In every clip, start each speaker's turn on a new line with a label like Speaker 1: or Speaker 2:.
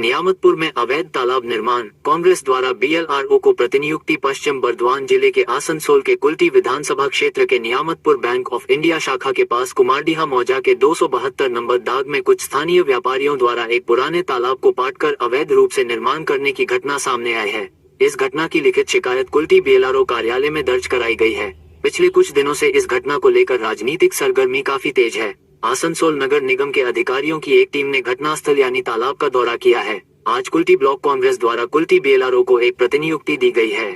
Speaker 1: नियामतपुर में अवैध तालाब निर्माण, कांग्रेस द्वारा बीएलआरओ को प्रतिनियुक्ति। पश्चिम बर्धमान जिले के आसनसोल के कुल्टी विधानसभा क्षेत्र के नियामतपुर बैंक ऑफ इंडिया शाखा के पास कुमारडीहा मौजा के 272 नंबर दाग में कुछ स्थानीय व्यापारियों द्वारा एक पुराने तालाब को पाटकर अवैध रूप से निर्माण करने की घटना सामने आई है। इस घटना की लिखित शिकायत कुल्टी बीएलआरओ कार्यालय में दर्ज कराई गई है। पिछले कुछ दिनों से इस घटना को लेकर राजनीतिक सरगर्मी काफी तेज है। आसनसोल नगर निगम के अधिकारियों की एक टीम ने घटनास्थल यानी तालाब का दौरा किया है। आज कुल्टी ब्लॉक कांग्रेस द्वारा कुल्टी बीएलआरओ को एक प्रतिनियुक्ति दी गई है।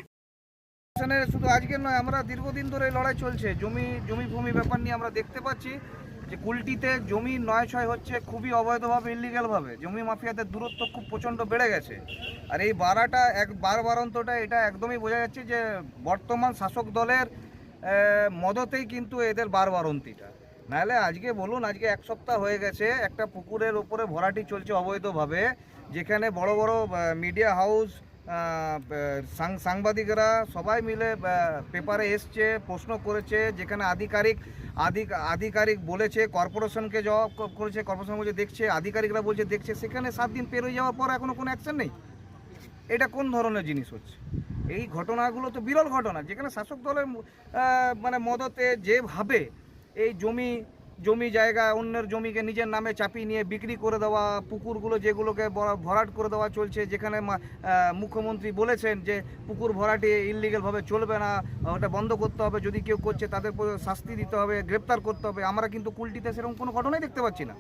Speaker 2: শুধু আজকের নয়, আমরা দীর্ঘদিন ধরে লড়াই চলছে। জমি ব্যাপার নিয়ে আমরা দেখতে পাচ্ছি যে কুল্টিতে জমি নয় ছয় হচ্ছে খুবই অবৈধভাবে, ইলিগ্যালভাবে। জমি মাফিয়াদের দূরত্ব খুব প্রচণ্ড বেড়ে গেছে। আর এই বারবারন্তটা এটা একদমই বোঝা যাচ্ছে যে বর্তমান শাসক দলের মদতেই কিন্তু এদের বারবারন্তিটা। নাহলে আজকে বলুন, আজকে এক সপ্তাহ হয়ে গেছে একটা পুকুরের ওপরে ভরাটি চলছে অবৈধভাবে, যেখানে বড় বড় মিডিয়া হাউস, সাংবাদিকরা সবাই মিলে পেপারে এসছে, প্রশ্ন করেছে, যেখানে আধিকারিক বলেছে, কর্পোরেশনকে জবাব করেছে, কর্পোরেশন বলছে দেখছে, আধিকারিকরা বলছে দেখছে, সেখানে 7 দিন পেরোয় যাওয়ার পর এখনও কোনো অ্যাকশন নেই। এটা কোন ধরনের জিনিস হচ্ছে? এই ঘটনাগুলো তো বিরল ঘটনা, যেখানে শাসক দলের মানে মদতে যেভাবে এই জমি জায়গা অন্যের জমিকে নিজের নামে চাপিয়ে নিয়ে বিক্রি করে দেওয়া, পুকুরগুলো যেগুলোকে ভরাট করে দেওয়া চলছে, যেখানে মুখ্যমন্ত্রী বলেছেন যে পুকুর ভরাটি ইললিগালভাবে চলবে না, ওটা বন্ধ করতে হবে, যদি কেউ করছে তাদের শাস্তি দিতে হবে, গ্রেপ্তার করতে হবে। আমরা কিন্তু কুল্টিতে সেরকম কোনো ঘটনাই দেখতে পাচ্ছি না।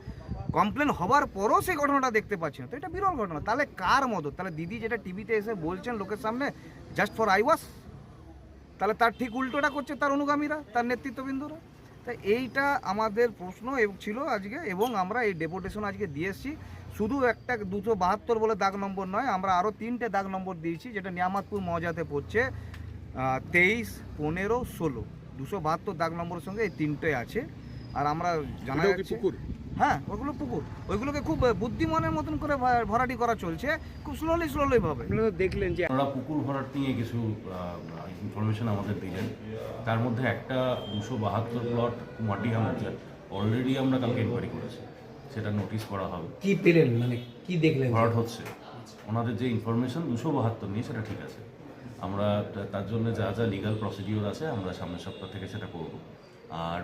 Speaker 2: কমপ্লেন হবার পরও সেই ঘটনাটা দেখতে পাচ্ছি না। তো এটা বিরল ঘটনা। তাহলে কার মদত? তাহলে দিদি যেটা টিভিতে এসে বলছেন লোকের সামনে জাস্ট ফর আই ওয়াশ, তাহলে তার ঠিক উল্টোটা করছে তার অনুগামীরা, তার নেতৃত্ববৃন্দরা। তাই এইটা আমাদের প্রশ্ন ছিল আজকে, এবং আমরা এই ডেপুটেশন আজকে দিয়ে এসেছি। শুধু একটা 272 বলে দাগ নম্বর নয়, আমরা আরও 3টে দাগ নম্বর দিয়েছি, যেটা নিয়ামতপুর মৌজাতে পড়ছে 23, 15, 16। 272 দাগ নম্বরের সঙ্গে এই 3টে আছে। আর আমরা জানা যাচ্ছে হ্যাঁ ওগুলো পুকুর, ওইগুলোকে খুব বুদ্ধিমানের মতন করে ভরাটি করা চলছে, খুব স্লোলি ভাবে।
Speaker 3: দেখলেন যে আমরা পুকুর ভরাট নিয়ে কিছু ইনফরমেশন আমাদের দিলেন, তার মধ্যে একটা 272 প্লট কুমারডীহা মৌজা অলরেডি আমরা কালকে ইনকোয়ারি করেছি, সেটা নোটিশ করা হবে।
Speaker 4: কি পেলেন, মানে কি দেখলেন?
Speaker 3: ভরাট হচ্ছে, ওনাদের যে ইনফরমেশন 272 নিয়ে সেটা ঠিক আছে। আমরা তার জন্য যা যা লিগাল প্রসিডিওর আছে আমরা সামনের সপ্তাহ থেকে সেটা করব। আর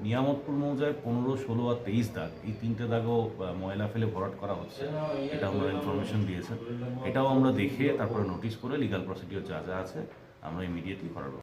Speaker 3: নিয়ামতপুর মৌজায় 15, 16 আর 23 দাগ, এই 3টে দাগও ময়লা ফেলে ভরাট করা হচ্ছে, এটা আমরা ইনফরমেশন দিয়েছেন। এটাও আমরা দেখে তারপরে নোটিশ করে লিগাল প্রসিডিওর যা যা আছে আমরা ইমিডিয়েটলি করাবো।